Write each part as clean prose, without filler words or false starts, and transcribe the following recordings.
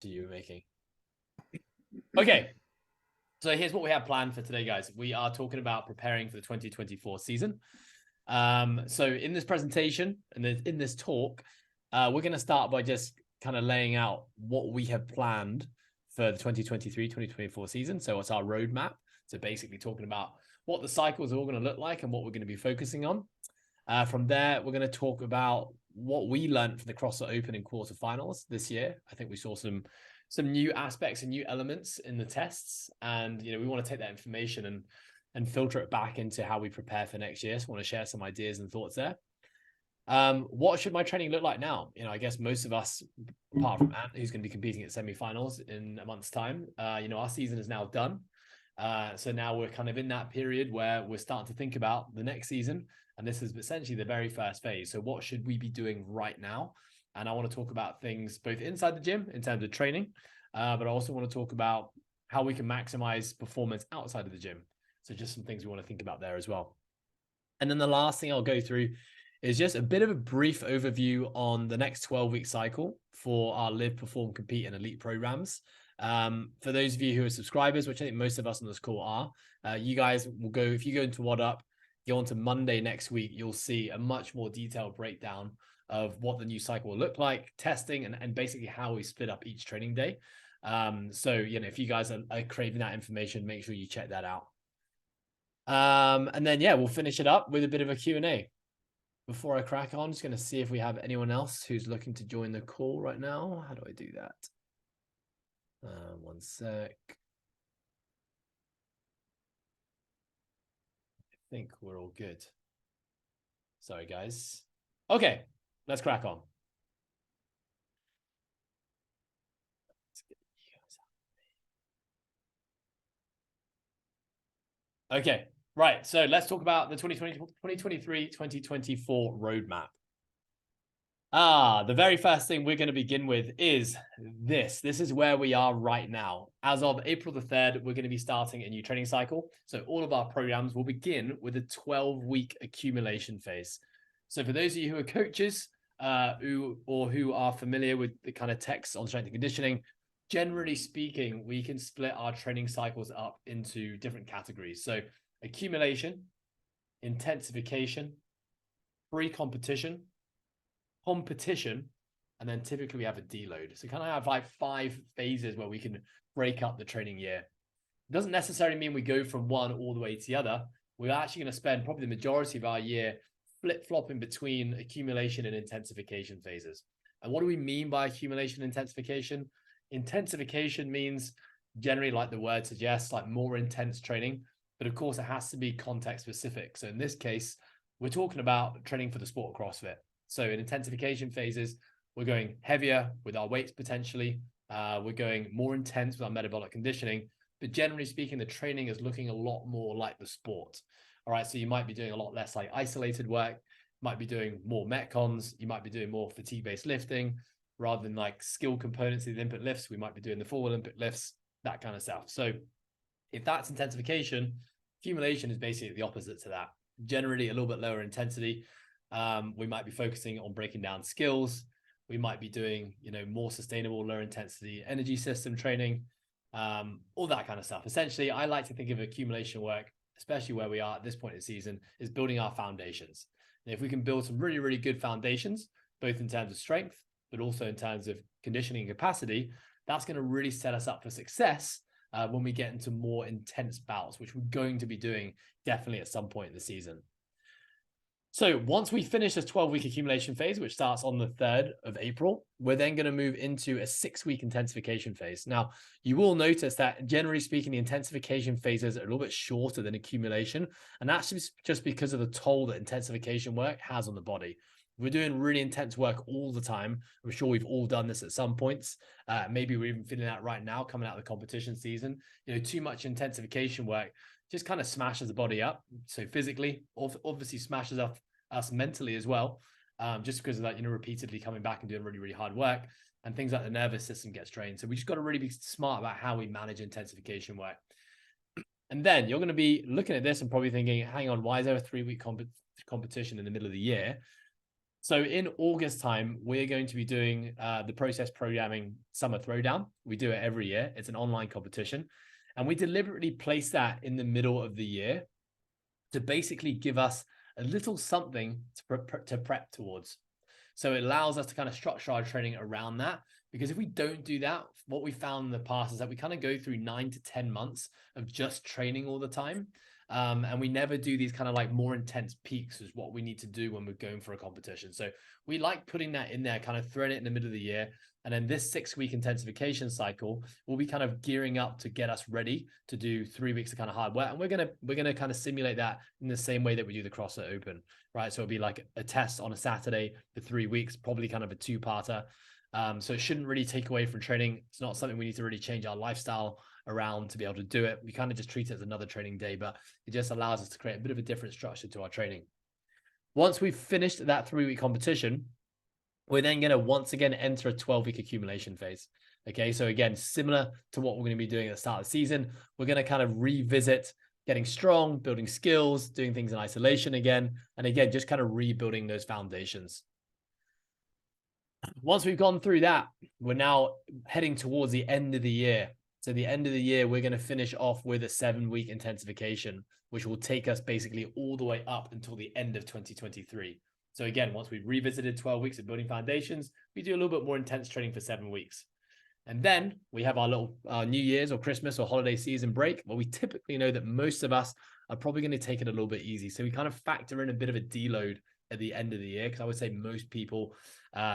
you were making. Okay. So here's what we have planned for today, guys. We are talking about preparing for the 2024 season. So in this presentation and in this talk, we're going to start by just kind of laying out what we have planned for the 2023-2024 season. So what's our roadmap? So basically talking about what the cycles are all going to look like and what we're going to be focusing on. From there, we're going to talk about what we learned from the CrossFit Open and quarterfinals this year. I think we saw some new aspects and new elements in the tests, and we want to take that information and filter it back into how we prepare for next year. So I want to share some ideas and thoughts there. What should my training look like now? I guess most of us, apart from Ant, who's going to be competing at semifinals in a month's time, our season is now done. So now we're kind of in that period where we're starting to think about the next season. And this is essentially the very first phase. So what should we be doing right now? And I want to talk about things both inside the gym in terms of training, but I also want to talk about how we can maximize performance outside of the gym. So just some things we want to think about there as well. And then the last thing I'll go through is just a bit of a brief overview on the next 12-week cycle for our Live, Perform, Compete, and Elite programs. For those of you who are subscribers, which I think most of us on this call are, you guys will go, if you go into WhatUp, go on to Monday next week, you'll see a much more detailed breakdown of what the new cycle will look like, testing, and basically how we split up each training day. So, if you guys are craving that information, make sure you check that out. And then, we'll finish it up with a bit of a Q&A. Before I crack on, just going to see if we have anyone else who's looking to join the call right now. How do I do that? One sec. I think we're all good. Sorry, guys. Okay, let's crack on. Okay, right. So let's talk about the 2023-2024 roadmap. The very first thing we're going to begin with is this. This is where we are right now. As of April the 3rd, we're going to be starting a new training cycle. So all of our programs will begin with a 12-week accumulation phase. So for those of you who are coaches who are familiar with the kind of texts on strength and conditioning, generally speaking, we can split our training cycles up into different categories. So accumulation, intensification, pre-competition, competition, and then typically we have a deload. So kind of have like 5 phases where we can break up the training year. It doesn't necessarily mean we go from one all the way to the other. We're actually going to spend probably the majority of our year flip-flopping between accumulation and intensification phases. And what do we mean by accumulation and intensification? Intensification means, generally, like the word suggests, like more intense training, but of course it has to be context specific. So in this case, we're talking about training for the sport of CrossFit. So in intensification phases, we're going heavier with our weights potentially. We're going more intense with our metabolic conditioning, but generally speaking, the training is looking a lot more like the sport. All right, so you might be doing a lot less like isolated work, might be doing more metcons, you might be doing more fatigue-based lifting, rather than like skill components of the Olympic lifts. We might be doing the full Olympic lifts, that kind of stuff. So if that's intensification, accumulation is basically the opposite to that. Generally a little bit lower intensity. We might be focusing on breaking down skills. We might be doing, more sustainable, lower intensity energy system training, all that kind of stuff. Essentially, I like to think of accumulation work, especially where we are at this point in the season, is building our foundations. And if we can build some really, really good foundations, both in terms of strength, but also in terms of conditioning and capacity, that's going to really set us up for success when we get into more intense bouts, which we're going to be doing definitely at some point in the season. So once we finish this 12-week accumulation phase, which starts on the 3rd of April, we're then going to move into a 6-week intensification phase. Now, you will notice that generally speaking, the intensification phases are a little bit shorter than accumulation. And that's just because of the toll that intensification work has on the body. We're doing really intense work all the time. I'm sure we've all done this at some points. Maybe we're even feeling that right now coming out of the competition season. Too much intensification work just kind of smashes the body up. So physically, obviously smashes up us mentally as well, just because of that, repeatedly coming back and doing really, really hard work, and things like the nervous system gets strained. So we just got to really be smart about how we manage intensification work. And then you're going to be looking at this and probably thinking, hang on, why is there a 3-week competition in the middle of the year? So in August time, we're going to be doing the process programming summer throwdown. We do it every year. It's an online competition. And we deliberately place that in the middle of the year to basically give us a little something to prep towards. So it allows us to kind of structure our training around that. Because if we don't do that, what we found in the past is that we kind of go through 9 to 10 months of just training all the time. And we never do these kind of like more intense peaks is what we need to do when we're going for a competition. So we like putting that in there, kind of throwing it in the middle of the year. And then this 6-week intensification cycle will be kind of gearing up to get us ready to do 3 weeks of kind of hard work. And we're gonna kind of simulate that in the same way that we do the CrossFit Open, right? So it'll be like a test on a Saturday for 3 weeks, probably kind of a 2-parter. So it shouldn't really take away from training. It's not something we need to really change our lifestyle around to be able to do it. We kind of just treat it as another training day, but it just allows us to create a bit of a different structure to our training. Once we've finished that 3-week competition, we're then going to once again enter a 12-week accumulation phase. Okay, so again, similar to what we're going to be doing at the start of the season, we're going to kind of revisit getting strong, building skills, doing things in isolation again, and again, just kind of rebuilding those foundations. Once we've gone through that, we're now heading towards the end of the year. So the end of the year, we're going to finish off with a 7-week intensification, which will take us basically all the way up until the end of 2023. So again, once we've revisited 12 weeks of building foundations, we do a little bit more intense training for 7 weeks. And then we have our little New Year's or Christmas or holiday season break, where we typically know that most of us are probably going to take it a little bit easy. So we kind of factor in a bit of a deload at the end of the year, because I would say most people,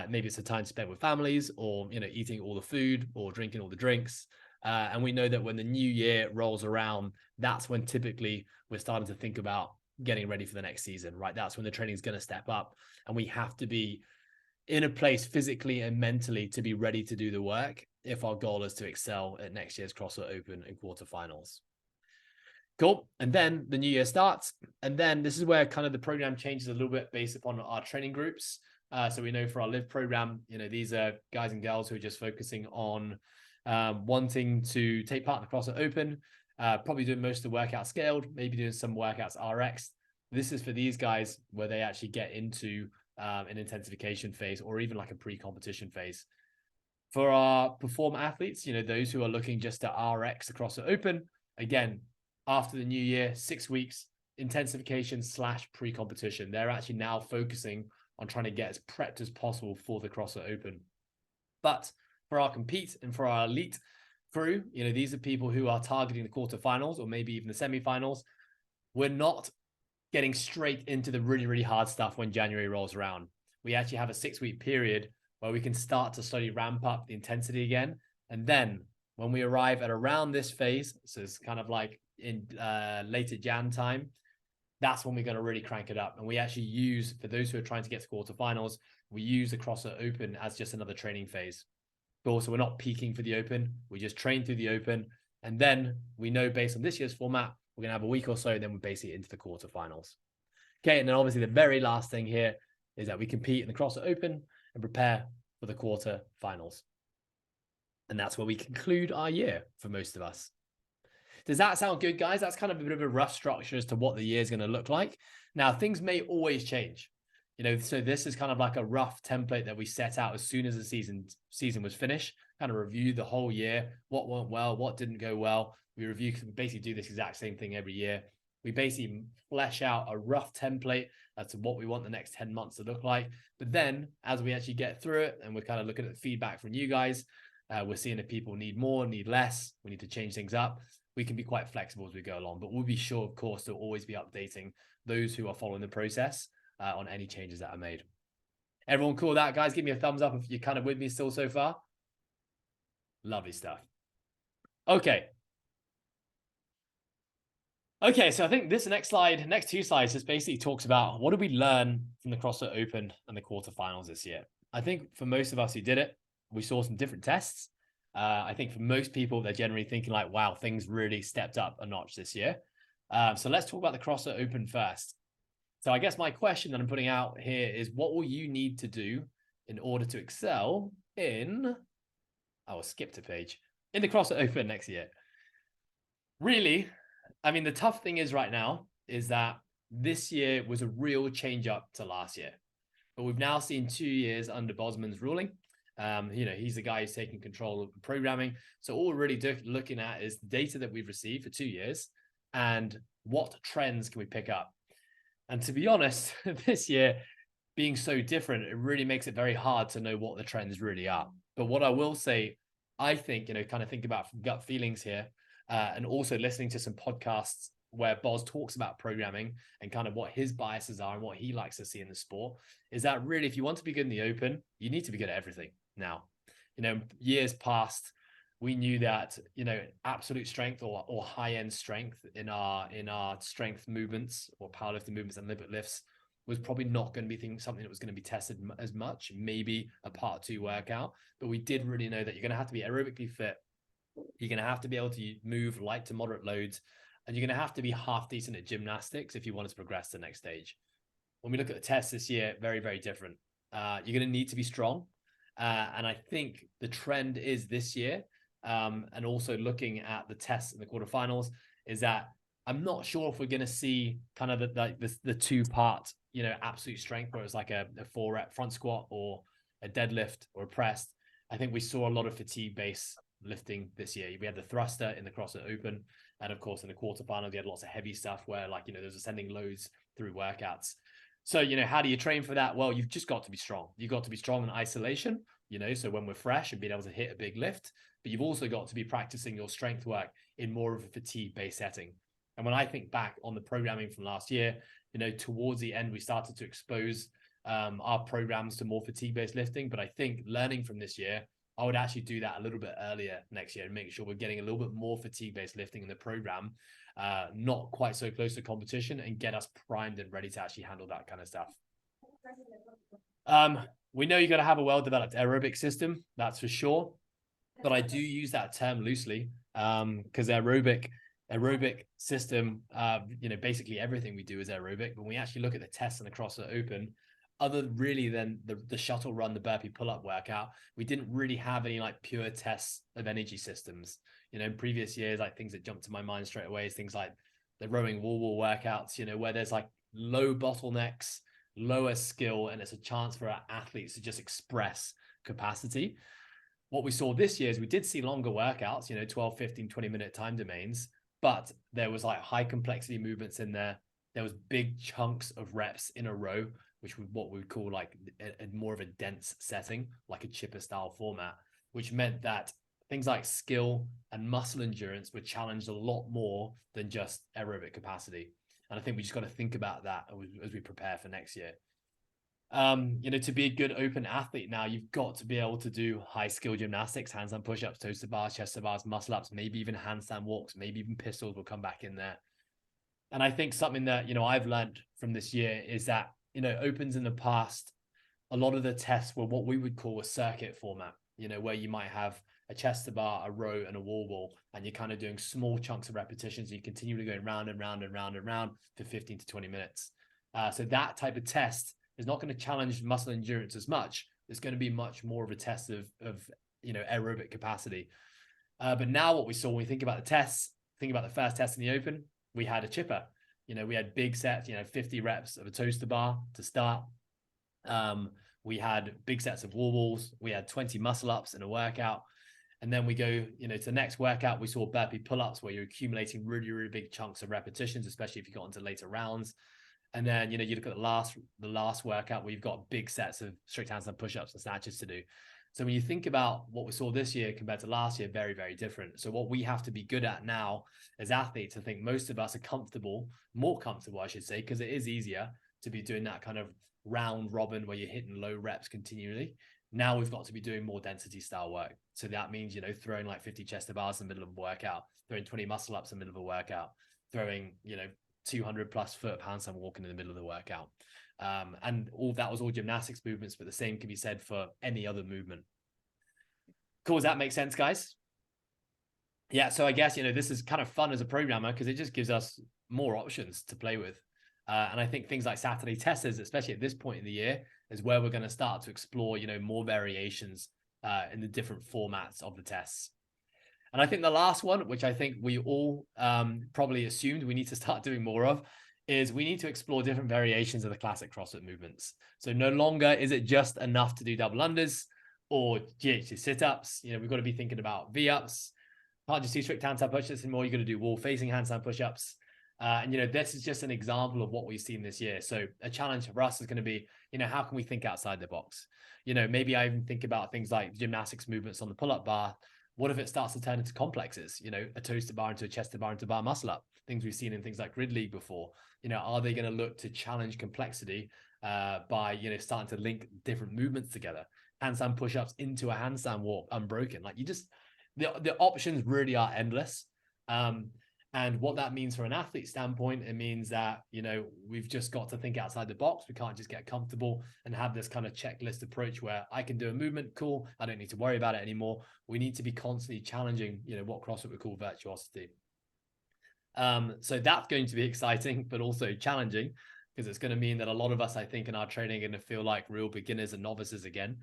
maybe it's a time spent with families or, eating all the food or drinking all the drinks. And we know that when the new year rolls around, that's when typically we're starting to think about getting ready for the next season, right? That's when the training is going to step up, and we have to be in a place physically and mentally to be ready to do the work if our goal is to excel at next year's CrossFit Open and quarterfinals. Cool. And then the new year starts. And then this is where kind of the program changes a little bit based upon our training groups. So we know for our live program, these are guys and girls who are just focusing on wanting to take part in the CrossFit Open, probably doing most of the workouts scaled, maybe doing some workouts RX. This is for these guys where they actually get into an intensification phase or even like a pre-competition phase. For our perform athletes, those who are looking just to RX across the Open, again, after the new year, 6 weeks, intensification / pre-competition. They're actually now focusing on trying to get as prepped as possible for the CrossFit Open. But for our compete and for our elite crew, these are people who are targeting the quarterfinals or maybe even the semifinals. We're not getting straight into the really, really hard stuff when January rolls around. We actually have a 6-week period where we can start to slowly ramp up the intensity again. And then when we arrive at around this phase, so it's kind of like in later Jan time, that's when we're going to really crank it up. And we actually use, for those who are trying to get to quarterfinals, we use the CrossFit Open as just another training phase. But also, we're not peaking for the Open. We just train through the Open. And then we know based on this year's format, we're going to have a week or so, then we're basically into the quarterfinals. Okay, and then obviously the very last thing here is that we compete in the CrossFit Open and prepare for the quarterfinals. And that's where we conclude our year for most of us. Does that sound good, guys? That's kind of a bit of a rough structure as to what the year is going to look like. Now, things may always change. So this is kind of like a rough template that we set out as soon as the season was finished, kind of review the whole year, what went well, what didn't go well. We review, because we basically do this exact same thing every year. We basically flesh out a rough template as to what we want the next 10 months to look like. But then as we actually get through it and we're kind of looking at the feedback from you guys, we're seeing if people need more, need less, we need to change things up. We can be quite flexible as we go along, but we'll be sure, of course, to always be updating those who are following the process on any changes that are made. Everyone cool with that, guys? Give me a thumbs up if you're kind of with me still so far. Lovely stuff. Okay, so I think this next two slides, just basically talks about what did we learn from the CrossFit Open and the quarterfinals this year. I think for most of us who did it, we saw some different tests. I think for most people, they're generally thinking like, wow, things really stepped up a notch this year. So let's talk about the CrossFit Open first. So I guess my question that I'm putting out here is, what will you need to do in order to excel in, I will skip to page, in the CrossFit Open next year? Really, I mean, the tough thing is right now is that this year was a real change up to last year. But we've now seen 2 years under Bosman's ruling. He's the guy who's taking control of the programming. So all we're really looking at is the data that we've received for 2 years and what trends can we pick up. And to be honest, this year being so different, it really makes it very hard to know what the trends really are. But what I will say, I think, kind of think about gut feelings here, and also listening to some podcasts where Boz talks about programming and kind of what his biases are and what he likes to see in the sport, is that really, if you want to be good in the open, you need to be good at everything now. Years past, we knew that, absolute strength or high-end strength in our strength movements or powerlifting movements and lifts was probably not going to be something that was going to be tested as much, maybe a part 2 workout. But we did really know that you're going to have to be aerobically fit. You're going to have to be able to move light to moderate loads, and you're going to have to be half decent at gymnastics if you want to progress to the next stage. When we look at the tests this year, very, very different. You're going to need to be strong. And I think the trend is this year, and also looking at the tests in the quarterfinals, is that I'm not sure if we're going to see kind of the 2-part, absolute strength, where it's like a 4-rep front squat or a deadlift or a press. I think we saw a lot of fatigue-based lifting this year. We had the thruster in the CrossFit Open, and of course in the quarterfinals, we had lots of heavy stuff where there's ascending loads through workouts. So, how do you train for that? Well, you've just got to be strong. You've got to be strong in isolation, so when we're fresh and being able to hit a big lift, but you've also got to be practicing your strength work in more of a fatigue-based setting. And when I think back on the programming from last year, towards the end, we started to expose our programs to more fatigue-based lifting. But I think learning from this year, I would actually do that a little bit earlier next year and make sure we're getting a little bit more fatigue-based lifting in the program, not quite so close to competition, and get us primed and ready to actually handle that kind of stuff. We know you got to have a well-developed aerobic system, that's for sure. But I do use that term loosely, because aerobic system, basically everything we do is aerobic. When we actually look at the tests in the CrossFit Open, other really than the shuttle run, the burpee pull-up workout, we didn't really have any pure tests of energy systems. In previous years, things that jumped to my mind straight away is things like the rowing wall workouts, where there's low bottlenecks, lower skill, and it's a chance for our athletes to just express capacity. What we saw this year is we did see longer workouts, 12, 15, 20-minute time domains, but there was high complexity movements in there. There was big chunks of reps in a row, which was what we would call a more of a dense setting, like a chipper style format, which meant that things like skill and muscle endurance were challenged a lot more than just aerobic capacity. And I think we just got to think about that as we prepare for next year. To be a good open athlete now, you've got to be able to do high skill gymnastics, handstand push-ups, toes to bars, chest to bars, muscle ups, maybe even handstand walks, maybe even pistols will come back in there. And I think something that, I've learned from this year is that, opens in the past, a lot of the tests were what we would call a circuit format, where you might have a chest to bar, a row, and a wall ball, and you're kind of doing small chunks of repetitions. You continue to go round and round and round and round for 15 to 20 minutes. So that type of test is not going to challenge muscle endurance as much. It's going to be much more of a test of aerobic capacity. But now what we saw when we think about the tests, think about the first test in the open, we had a chipper. We had big sets, 50 reps of a toes to bar to start. We had big sets of wall balls. We had 20 muscle ups in a workout. And then we go, to the next workout, we saw burpee pull-ups where you're accumulating really, really big chunks of repetitions, especially if you got into later rounds. And then, you look at the last workout where you've got big sets of strict handstand push-ups and snatches to do. So when you think about what we saw this year compared to last year, very, very different. So what we have to be good at now as athletes, I think most of us are more comfortable, I should say, because it is easier to be doing that kind of round robin where you're hitting low reps continually. Now we've got to be doing more density style work. So that means, throwing 50 chest to bars in the middle of a workout, throwing 20 muscle ups in the middle of a workout, throwing, 200 plus foot handstand walking in the middle of the workout. And all that was all gymnastics movements, but the same can be said for any other movement. Cool. Does that make sense, guys? Yeah. So I guess, this is kind of fun as a programmer because it just gives us more options to play with. And I think things like Saturday testers, especially at this point in the year, is where we're going to start to explore, more variations in the different formats of the tests. And I think the last one, which I think we all probably assumed we need to start doing more of, is we need to explore different variations of the classic CrossFit movements. So no longer is it just enough to do double unders or GHD sit-ups. We've got to be thinking about V-ups. Can't just do strict handstand push-ups anymore. You've got to do wall-facing handstand push-ups. And this is just an example of what we've seen this year. So a challenge for us is going to be, how can we think outside the box? Maybe I even think about things like gymnastics movements on the pull-up bar. What if it starts to turn into complexes? A toes bar into a chest bar into bar muscle up. Things we've seen in things like grid league before. Are they going to look to challenge complexity by starting to link different movements together? Handstand push-ups into a handstand walk unbroken. Like the options really are endless. And what that means from an athlete standpoint, it means that, we've just got to think outside the box. We can't just get comfortable and have this kind of checklist approach where I can do a movement, cool, I don't need to worry about it anymore. We need to be constantly challenging, what CrossFit would call virtuosity. So that's going to be exciting, but also challenging, because it's going to mean that a lot of us, I think, in our training are going to feel like real beginners and novices again.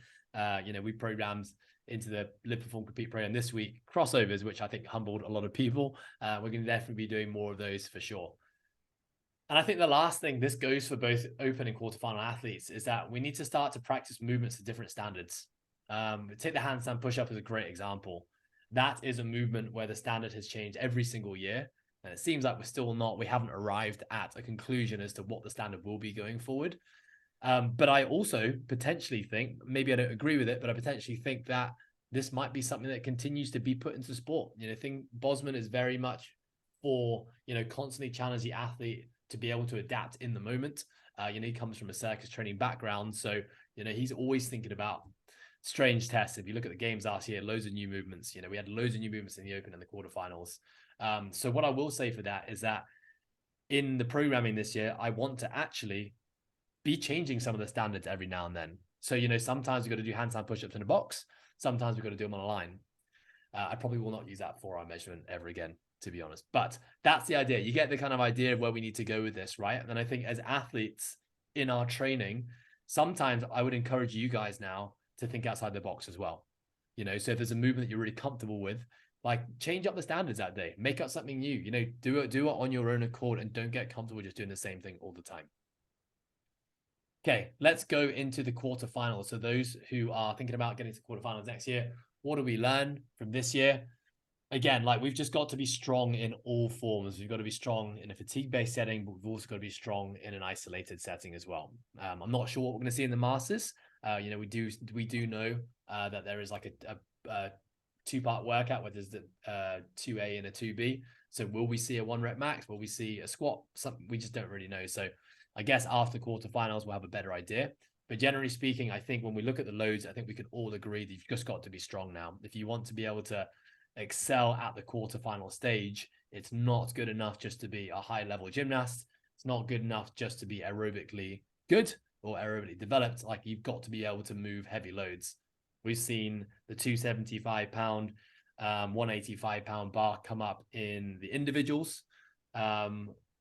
We programmed into the Live, Perform, Compete program this week crossovers, which I think humbled a lot of people. We're going to definitely be doing more of those for sure. And I think the last thing, this goes for both open and quarterfinal athletes, is that we need to start to practice movements at different standards. Take the handstand push-up as a great example. That is a movement where the standard has changed every single year. And it seems like we haven't arrived at a conclusion as to what the standard will be going forward. But I also potentially think, maybe I don't agree with it, but I potentially think that this might be something that continues to be put into sport. I think Bosman is very much for, constantly challenge the athlete to be able to adapt in the moment. He comes from a circus training background. So, he's always thinking about strange tests. If you look at the games last year, loads of new movements, we had loads of new movements in the Open and the quarterfinals. So what I will say for that is that in the programming this year, I want to actually be changing some of the standards every now and then. So, sometimes we've got to do handstand push-ups in a box. Sometimes we've got to do them on a line. I probably will not use that forearm measurement ever again, to be honest. But that's the idea. You get the kind of idea of where we need to go with this, right? And then I think as athletes in our training, sometimes I would encourage you guys now to think outside the box as well. So if there's a movement that you're really comfortable with, like change up the standards that day, make up something new, do it on your own accord, and don't get comfortable just doing the same thing all the time. Okay, let's go into the quarterfinals. So those who are thinking about getting to quarterfinals next year, what do we learn from this year? Again, like we've just got to be strong in all forms. We've got to be strong in a fatigue-based setting, but we've also got to be strong in an isolated setting as well. I'm not sure what we're going to see in the Masters. We do know that there is like a two-part workout where there's the 2A and a 2B. So will we see a 1 rep max? Will we see a squat? Something we just don't really know. So I guess after quarterfinals, we'll have a better idea. But generally speaking, I think when we look at the loads, I think we can all agree that you've just got to be strong now. If you want to be able to excel at the quarterfinal stage, it's not good enough just to be a high-level gymnast. It's not good enough just to be aerobically good or aerobically developed. Like you've got to be able to move heavy loads. We've seen the 275-pound, 185-pound bar come up in the individuals.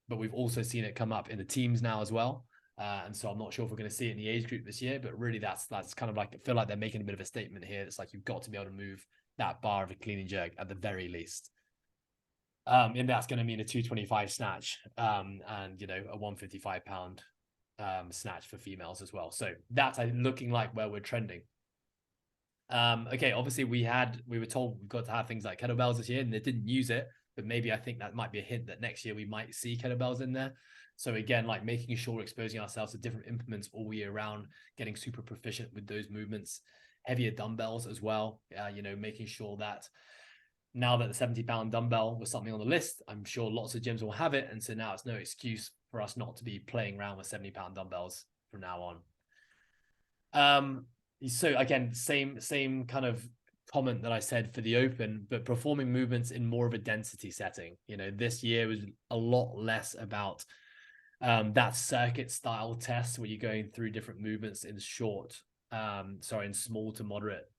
But we've also seen it come up in the teams now as well. And so I'm not sure if we're going to see it in the age group this year, but really that's kind of like, I feel like they're making a bit of a statement here. It's like, you've got to be able to move that bar of a clean and jerk at the very least. And that's going to mean a 225 snatch, and, a 155-pound snatch for females as well. So that's looking like where we're trending. Okay, obviously we were told we've got to have things like kettlebells this year, and they didn't use it. But maybe I think that might be a hint that next year we might see kettlebells in there. So again, like making sure we're exposing ourselves to different implements all year round, getting super proficient with those movements, heavier dumbbells as well. Making sure that now that the 70-pound dumbbell was something on the list, I'm sure lots of gyms will have it. And so now it's no excuse for us not to be playing around with 70-pound dumbbells from now on. So again, same kind of comment that I said for the Open, but performing movements in more of a density setting. This year was a lot less about that circuit style test where you're going through different movements in in small to moderate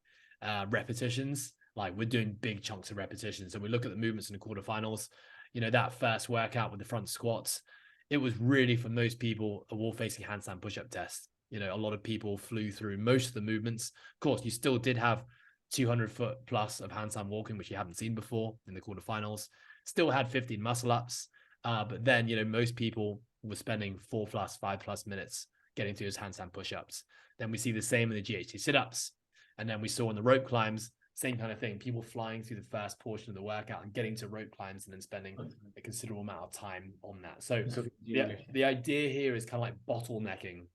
repetitions. Like we're doing big chunks of repetitions. And we look at the movements in the quarterfinals, that first workout with the front squats, it was really for most people a wall facing handstand push-up test. A lot of people flew through most of the movements. Of course, you still did have 200-foot plus of handstand walking, which you haven't seen before in the quarterfinals. Still had 15 muscle ups. But then, most people was spending 4+, 5+ minutes getting through his handstand push-ups. Then we see the same in the GHD sit-ups. And then we saw in the rope climbs, same kind of thing, people flying through the first portion of the workout and getting to rope climbs and then spending a considerable amount of time on that. So the idea here is kind of like bottlenecking,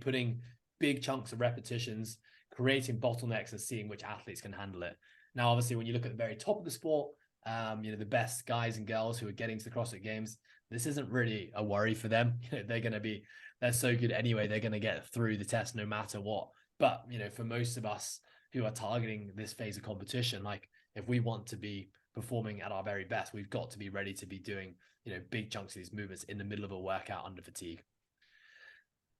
putting big chunks of repetitions, creating bottlenecks and seeing which athletes can handle it. Now, obviously, when you look at the very top of the sport, the best guys and girls who are getting to the CrossFit Games, this isn't really a worry for them. They're so good anyway, they're going to get through the test no matter what. But, for most of us who are targeting this phase of competition, like if we want to be performing at our very best, we've got to be ready to be doing, big chunks of these movements in the middle of a workout under fatigue.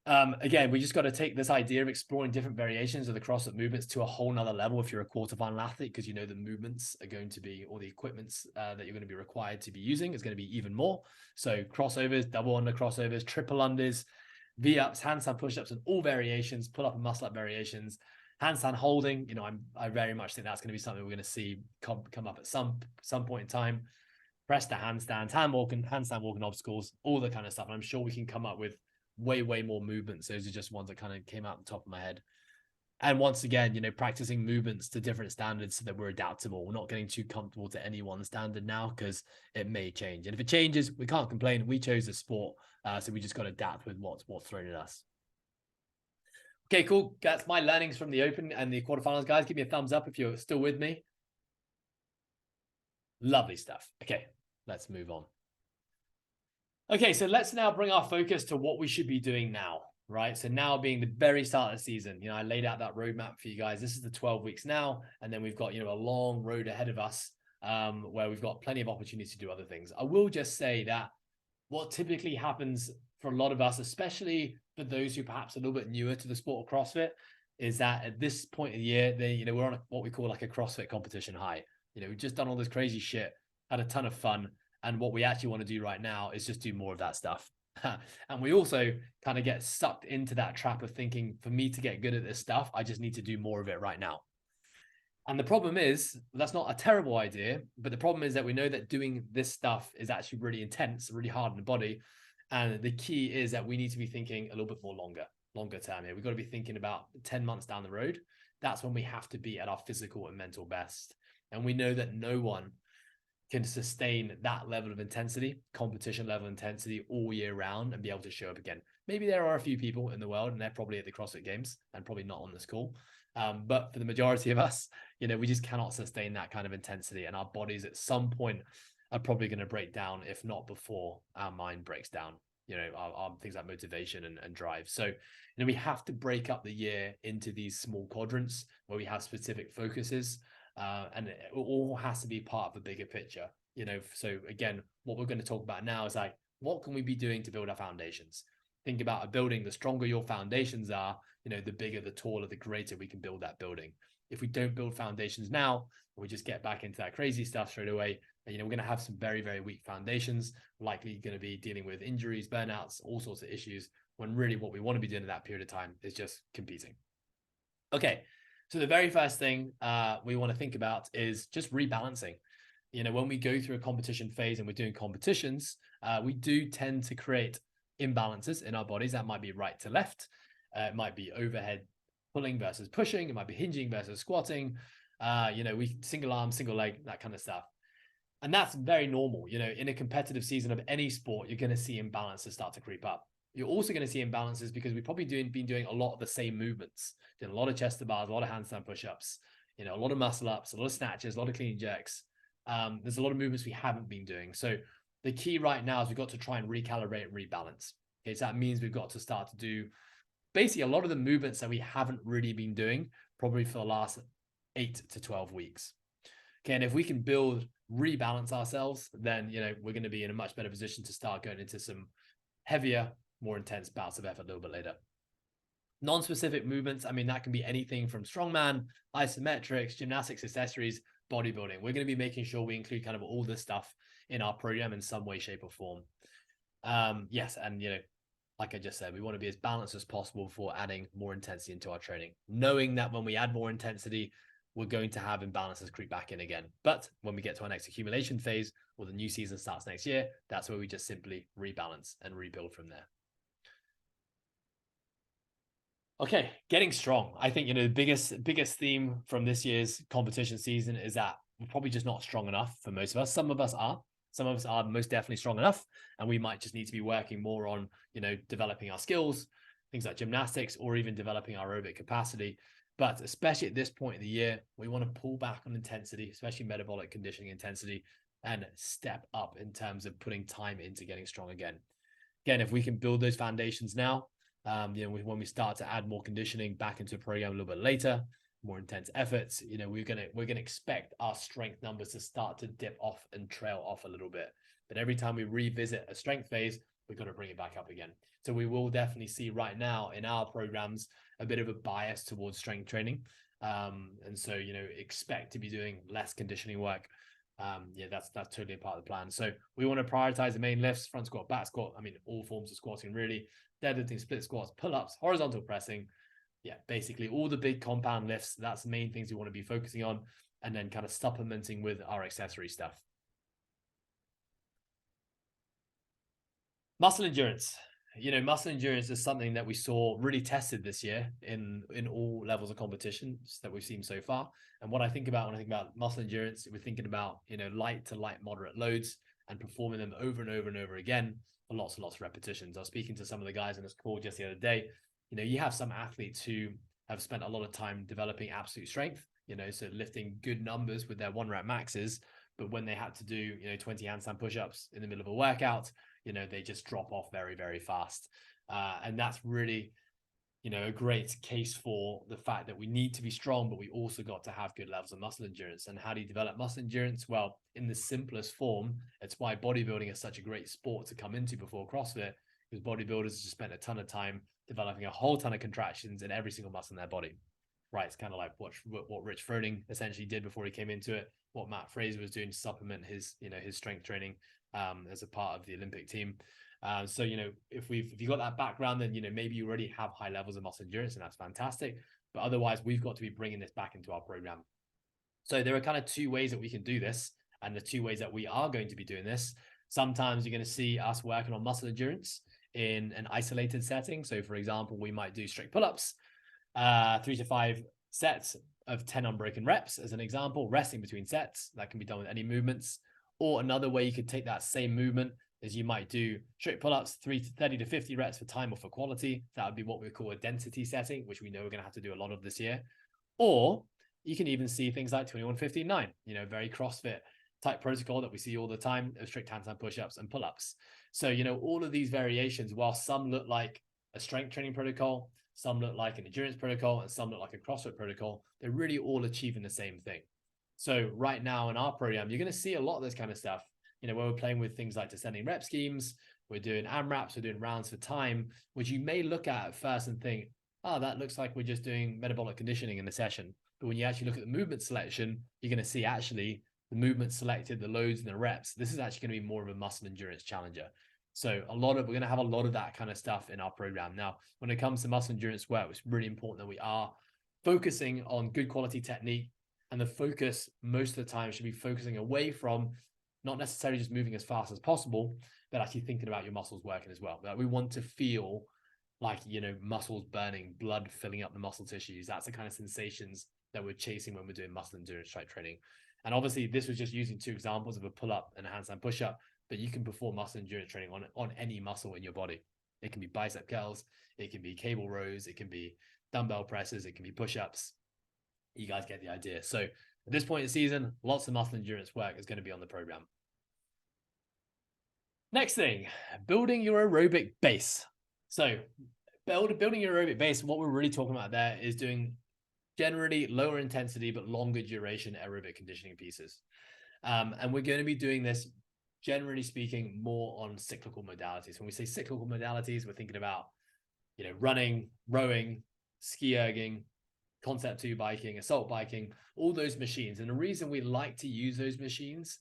Again, we just got to take this idea of exploring different variations of the CrossFit movements to a whole nother level if you're a quarterfinal athlete, because the movements are going to be, or the equipments that you're going to be required to be using is going to be even more. So crossovers, double under crossovers, triple unders, V-ups, handstand push-ups, and all variations, pull-up and muscle-up variations, handstand holding. I very much think that's going to be something we're going to see come up at some point in time. Press to handstands, handstand walking obstacles, all the kind of stuff. And I'm sure we can come up with way more movements. Those are just ones that kind of came out the top of my head. And once again, practicing movements to different standards so that we're adaptable. We're not getting too comfortable to any one standard now, because it may change. And if it changes, we can't complain. We chose the sport, so we just got to adapt with what's thrown at us. Okay, cool. That's my learnings from the Open and the quarterfinals, guys. Give me a thumbs up if you're still with me. Lovely stuff. Okay, let's move on. Okay, so let's now bring our focus to what we should be doing now, right? So now being the very start of the season, I laid out that roadmap for you guys. This is the 12 weeks now, and then we've got, a long road ahead of us where we've got plenty of opportunities to do other things. I will just say that what typically happens for a lot of us, especially for those who perhaps are a little bit newer to the sport of CrossFit, is that at this point of the year, we're on what we call like a CrossFit competition high. We've just done all this crazy shit, had a ton of fun. And what we actually want to do right now is just do more of that stuff. And we also kind of get sucked into that trap of thinking, for me to get good at this stuff, I just need to do more of it right now. And the problem is, that's not a terrible idea, but the problem is that we know that doing this stuff is actually really intense, really hard on the body. And the key is that we need to be thinking a little bit more longer term here. We've got to be thinking about 10 months down the road. That's when we have to be at our physical and mental best. And we know that no one can sustain that level of intensity, competition level intensity all year round and be able to show up again. Maybe there are a few people in the world, and they're probably at the CrossFit Games and probably not on this call. But for the majority of us, we just cannot sustain that kind of intensity, and our bodies at some point are probably going to break down, if not before our mind breaks down, our things like motivation and drive. So, we have to break up the year into these small quadrants where we have specific focuses. And it all has to be part of a bigger picture, So again, what we're going to talk about now is like, what can we be doing to build our foundations? Think about a building. The stronger your foundations are, the bigger, the taller, the greater we can build that building. If we don't build foundations now, we just get back into that crazy stuff straight away. And, we're going to have some very, very weak foundations, likely going to be dealing with injuries, burnouts, all sorts of issues, when really what we want to be doing at that period of time is just competing. Okay. So the very first thing we want to think about is just rebalancing. When we go through a competition phase and we're doing competitions, we do tend to create imbalances in our bodies. That might be right to left. It might be overhead pulling versus pushing. It might be hinging versus squatting. We single arm, single leg, that kind of stuff. And that's very normal. In a competitive season of any sport, you're going to see imbalances start to creep up. You're also going to see imbalances because we've probably been doing a lot of the same movements, doing a lot of chest to bars, a lot of handstand push-ups, a lot of muscle ups, a lot of snatches, a lot of clean jerks. There's a lot of movements we haven't been doing. So the key right now is we've got to try and recalibrate and rebalance. Okay, so that means we've got to start to do basically a lot of the movements that we haven't really been doing probably for the last 8 to 12 weeks. Okay, and if we can rebalance ourselves, then we're going to be in a much better position to start going into some heavier, more intense bouts of effort a little bit later. Non-specific movements, that can be anything from strongman, isometrics, gymnastics, accessories, bodybuilding. We're going to be making sure we include kind of all this stuff in our program in some way, shape, or form. Yes, and like I just said, we want to be as balanced as possible before adding more intensity into our training, knowing that when we add more intensity, we're going to have imbalances creep back in again. But when we get to our next accumulation phase, or the new season starts next year, that's where we just simply rebalance and rebuild from there. Okay, getting strong. I think, the biggest theme from this year's competition season is that we're probably just not strong enough for most of us. Some of us are most definitely strong enough, and we might just need to be working more on, developing our skills, things like gymnastics, or even developing our aerobic capacity. But especially at this point in the year, we want to pull back on intensity, especially metabolic conditioning intensity, and step up in terms of putting time into getting strong again. Again, if we can build those foundations now, when we start to add more conditioning back into a program a little bit later, more intense efforts, we're gonna expect our strength numbers to start to dip off and trail off a little bit. But every time we revisit a strength phase, we've got to bring it back up again. So we will definitely see right now in our programs a bit of a bias towards strength training. And so, expect to be doing less conditioning work. That's totally a part of the plan. So we want to prioritize the main lifts: front squat, back squat. I mean, all forms of squatting really. Deadlifting, split squats, pull-ups, horizontal pressing. Basically all the big compound lifts. That's the main things we want to be focusing on, and then kind of supplementing with our accessory stuff. Muscle endurance. Muscle endurance is something that we saw really tested this year in all levels of competitions that we've seen so far. And what I think about when I think about muscle endurance, we're thinking about, light to light moderate loads and performing them over and over and over again for lots and lots of repetitions. I was speaking to some of the guys in this call just the other day. You have some athletes who have spent a lot of time developing absolute strength, so lifting good numbers with their 1 rep maxes. But when they had to do, 20 handstand push-ups in the middle of a workout, they just drop off very, very fast. And that's really, a great case for the fact that we need to be strong, but we also got to have good levels of muscle endurance. And how do you develop muscle endurance? Well, in the simplest form, it's why bodybuilding is such a great sport to come into before CrossFit, because bodybuilders just spent a ton of time developing a whole ton of contractions in every single muscle in their body. Right, it's kind of like what Rich Froning essentially did before he came into it, what Matt Fraser was doing to supplement his strength training as a part of the Olympic team. So if you got that background, then maybe you already have high levels of muscle endurance, and that's fantastic. But otherwise, we've got to be bringing this back into our program. So there are kind of 2 ways that we can do this, and the 2 ways that we are going to be doing this. Sometimes you're going to see us working on muscle endurance in an isolated setting. So for example, we might do strict pull-ups, 3 to 5 sets of 10 unbroken reps as an example, resting between sets. That can be done with any movements. Or another way you could take that same movement is you might do strict pull-ups, 30 to 50 reps for time or for quality. That would be what we call a density setting, which we know we're going to have to do a lot of this year. Or you can even see things like 21-15-9, very CrossFit type protocol that we see all the time of strict handstand push-ups and pull-ups. So, all of these variations, while some look like a strength training protocol, some look like an endurance protocol, and some look like a CrossFit protocol, they're really all achieving the same thing. So right now in our program, you're going to see a lot of this kind of stuff, where we're playing with things like descending rep schemes, we're doing AMRAPs, we're doing rounds for time, which you may look at first and think, oh, that looks like we're just doing metabolic conditioning in the session. But when you actually look at the movement selection, you're going to see actually the movement selected, the loads and the reps. This is actually going to be more of a muscle endurance challenger. So we're going to have a lot of that kind of stuff in our program. Now, when it comes to muscle endurance work, it's really important that we are focusing on good quality technique, and the focus most of the time should be focusing away from not necessarily just moving as fast as possible, but actually thinking about your muscles working as well. That we want to feel like, muscles burning, blood filling up the muscle tissues. That's the kind of sensations that we're chasing when we're doing muscle endurance type training. And obviously this was just using 2 examples of a pull-up and a handstand push-up, but you can perform muscle endurance training on any muscle in your body. It can be bicep curls, it can be cable rows, it can be dumbbell presses, it can be push-ups. You guys get the idea. So at this point in the season, lots of muscle endurance work is going to be on the program. Next thing, building your aerobic base. So building your aerobic base, what we're really talking about there is doing generally lower intensity but longer duration aerobic conditioning pieces. And we're going to be doing this, generally speaking, more on cyclical modalities. When we say cyclical modalities, we're thinking about, running, rowing, ski erging, concept 2 biking, assault biking, all those machines. And the reason we like to use those machines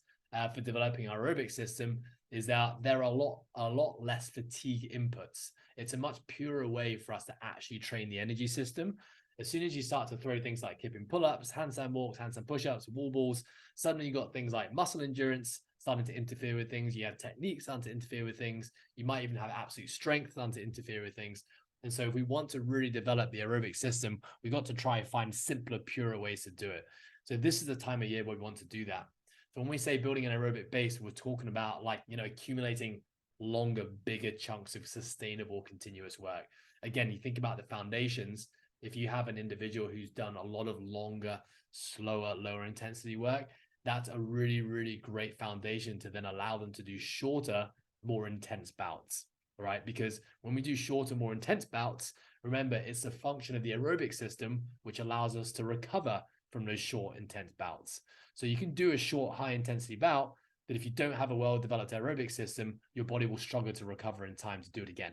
for developing our aerobic system is that there are a lot less fatigue inputs. It's a much purer way for us to actually train the energy system. As soon as you start to throw things like kipping pull-ups, handstand walks, handstand push-ups, wall balls, suddenly you got things like muscle endurance starting to interfere with things. You have technique starting to interfere with things. You might even have absolute strength starting to interfere with things. And so if we want to really develop the aerobic system, we've got to try and find simpler, purer ways to do it. So this is the time of year where we want to do that. So when we say building an aerobic base, we're talking about like, accumulating longer, bigger chunks of sustainable, continuous work. Again, you think about the foundations. If you have an individual who's done a lot of longer, slower, lower intensity work, that's a really, really great foundation to then allow them to do shorter, more intense bouts, right? Because when we do shorter, more intense bouts, remember, it's a function of the aerobic system, which allows us to recover from those short, intense bouts. So you can do a short, high intensity bout, but if you don't have a well-developed aerobic system, your body will struggle to recover in time to do it again.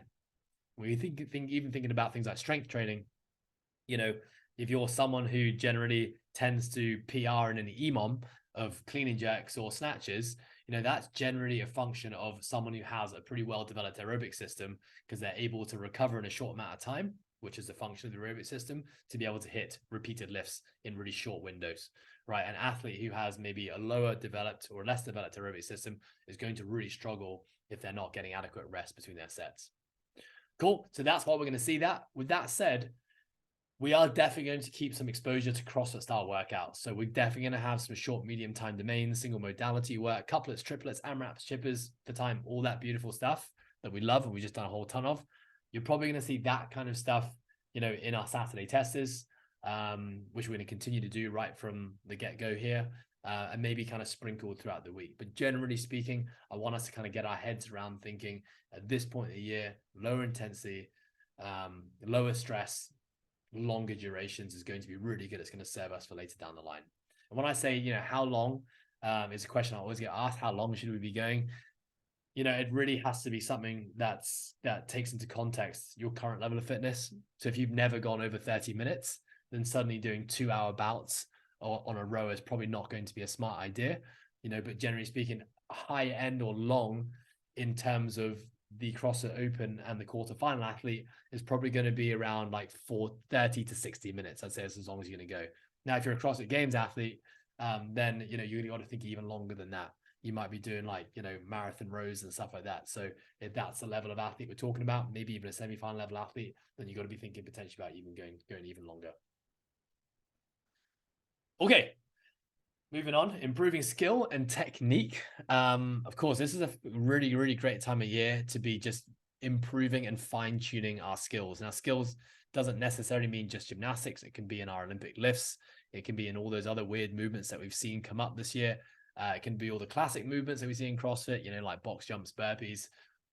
When you even thinking about things like strength training, if you're someone who generally tends to PR in an EMOM of clean and jerks or snatches, that's generally a function of someone who has a pretty well-developed aerobic system, because they're able to recover in a short amount of time, which is the function of the aerobic system, to be able to hit repeated lifts in really short windows, right? An athlete who has maybe a lower developed or less developed aerobic system is going to really struggle if they're not getting adequate rest between their sets. Cool. So that's what we're going to see that. With that said, we are definitely going to keep some exposure to CrossFit style workouts. So we're definitely going to have some short, medium time domains, single modality work, couplets, triplets, AMRAPs, chippers for time, all that beautiful stuff that we love and we just done a whole ton of. You're probably going to see that kind of stuff, in our Saturday testers, which we're going to continue to do right from the get-go here, and maybe kind of sprinkled throughout the week. But generally speaking, I want us to kind of get our heads around thinking at this point of the year, lower intensity, lower stress, longer durations is going to be really good. It's going to serve us for later down the line. And when I say, how long, is a question I always get asked, how long should we be going? It really has to be something that takes into context your current level of fitness. So if you've never gone over 30 minutes, then suddenly doing 2-hour bouts on a row is probably not going to be a smart idea, but generally speaking, high end or long in terms of the CrossFit Open and the quarterfinal athlete is probably going to be around like 30 to 60 minutes. I'd say that's as long as you're going to go. Now, if you're a CrossFit Games athlete, then, you got to think even longer than that. You might be doing like, marathon rows and stuff like that. So if that's the level of athlete we're talking about, maybe even a semi-final level athlete, then you got to be thinking potentially about even going even longer. Okay. Moving on, improving skill and technique. Of course, this is a really, really great time of year to be just improving and fine-tuning our skills. Now, skills doesn't necessarily mean just gymnastics. It can be in our Olympic lifts. It can be in all those other weird movements that we've seen come up this year. It can be all the classic movements that we see in CrossFit, like box jumps, burpees,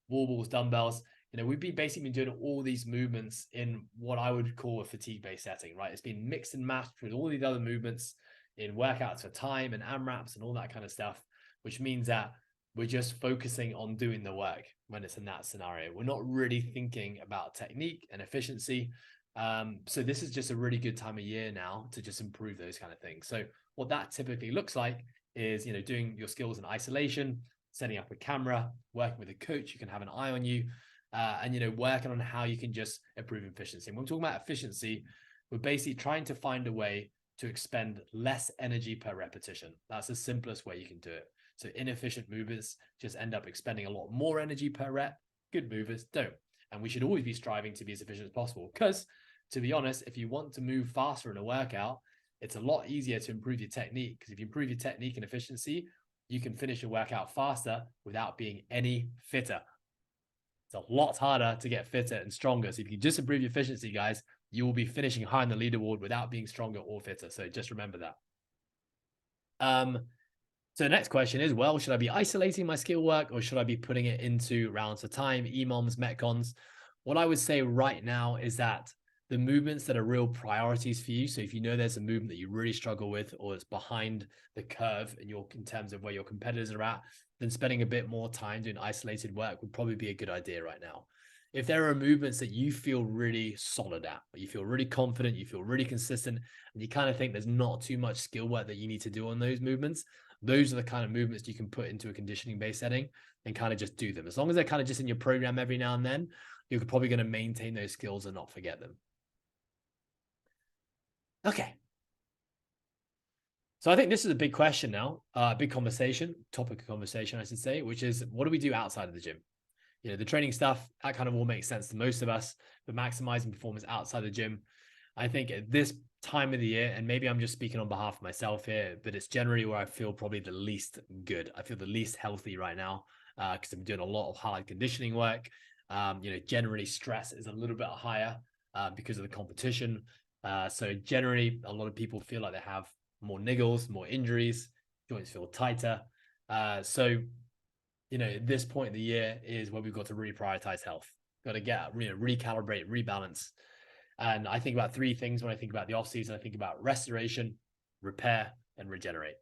wall balls, dumbbells. We've basically been doing all these movements in what I would call a fatigue-based setting, right? It's been mixed and matched with all these other movements in workouts for time and AMRAPs and all that kind of stuff, which means that we're just focusing on doing the work when it's in that scenario. We're not really thinking about technique and efficiency. So this is just a really good time of year now to just improve those kind of things. So what that typically looks like is, doing your skills in isolation, setting up a camera, working with a coach who can have an eye on you, and, working on how you can just improve efficiency. And when we're talking about efficiency, we're basically trying to find a way to expend less energy per repetition. That's the simplest way you can do it. So inefficient movers just end up expending a lot more energy per rep. Good movers don't. And we should always be striving to be as efficient as possible, because to be honest, if you want to move faster in a workout, it's a lot easier to improve your technique, because if you improve your technique and efficiency, you can finish your workout faster without being any fitter. It's a lot harder to get fitter and stronger. So if you just improve your efficiency, guys, you will be finishing high on the leaderboard without being stronger or fitter. So just remember that. So the next question is, well, should I be isolating my skill work, or should I be putting it into rounds of time, EMOMs, Metcons? What I would say right now is that the movements that are real priorities for you. So if there's a movement that you really struggle with, or it's behind the curve in terms of where your competitors are at, then spending a bit more time doing isolated work would probably be a good idea right now. If there are movements that you feel really solid at, or you feel really confident, you feel really consistent, and you kind of think there's not too much skill work that you need to do on those movements, those are the kind of movements you can put into a conditioning-based setting and kind of just do them. As long as they're kind of just in your program every now and then, you're probably going to maintain those skills and not forget them. Okay. So I think this is a big question now, big conversation, topic of conversation, I should say, which is what do we do outside of the gym? You know, the training stuff, that kind of all makes sense to most of us, but maximizing performance outside the gym, I think at this time of the year, and maybe I'm just speaking on behalf of myself here, but it's generally where I feel probably the least good. I feel the least healthy right now because I'm doing a lot of hard conditioning work. You know, generally stress is a little bit higher because of the competition. So generally, a lot of people feel like they have more niggles, more injuries, joints feel tighter. So you know, at this point in the year is where we've got to really prioritize health. Got to get, you know, recalibrate, rebalance. And I think about three things when I think about the off season. I think about restoration, repair, and regenerate.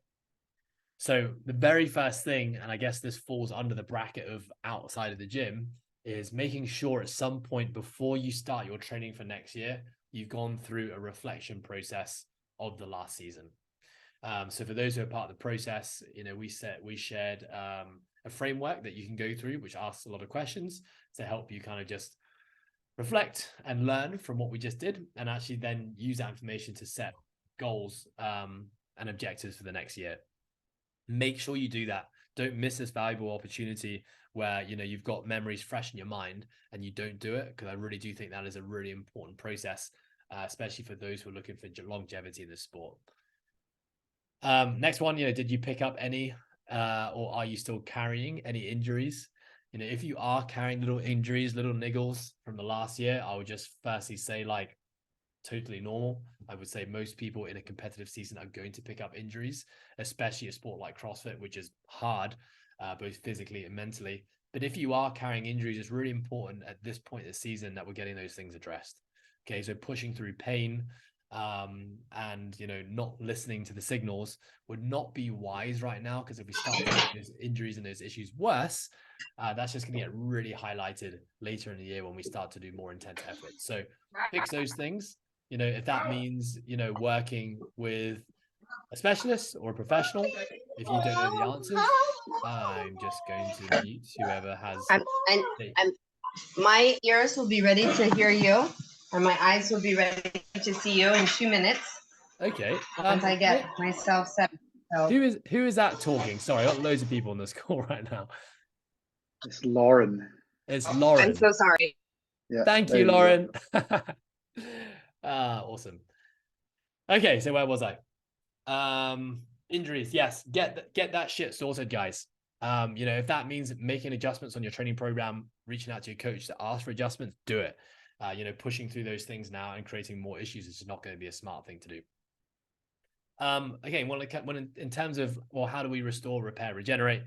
So the very first thing, and I guess this falls under the bracket of outside of the gym, is making sure at some point before you start your training for next year, you've gone through a reflection process of the last season. So for those who are part of the process, you know, we shared a framework that you can go through, which asks a lot of questions to help you kind of just reflect and learn from what we just did, and actually then use that information to set goals and objectives for the next year. Make sure you do that. Don't miss this valuable opportunity where, you know, you've got memories fresh in your mind and you don't do it, because I really do think that is a really important process, especially for those who are looking for longevity in the sport. Next one, you know, did you pick up any or are you still carrying any injuries? You know, if you are carrying little injuries, little niggles from the last year, I would just firstly say, like, totally normal. I would say most people in a competitive season are going to pick up injuries, especially a sport like CrossFit, which is hard, both physically and mentally. But if you are carrying injuries, it's really important at this point in the season that we're getting those things addressed. Okay, so pushing through pain and, you know, not listening to the signals would not be wise right now, because if we start to make those injuries and those issues worse, that's just going to get really highlighted later in the year when we start to do more intense efforts. So fix those things. You know, if that means, you know, working with a specialist or a professional, if you don't know the answers, I'm just going to mute whoever has. I'm my ears will be ready to hear you, and my eyes will be ready to see you in 2 minutes Okay. once I get myself set. So Who is that talking? Sorry, I got loads of people on this call right now. It's Lauren. It's I'm Lauren. so sorry. Yeah. Thank you, Lauren. Awesome. Okay, so where was I? Injuries. Yes, get that shit sorted, guys. You know, if that means making adjustments on your training program, reaching out to your coach to ask for adjustments, do it. You know, pushing through those things now and creating more issues is not going to be a smart thing to do. Again, when in terms of, well, how do we restore, repair, regenerate?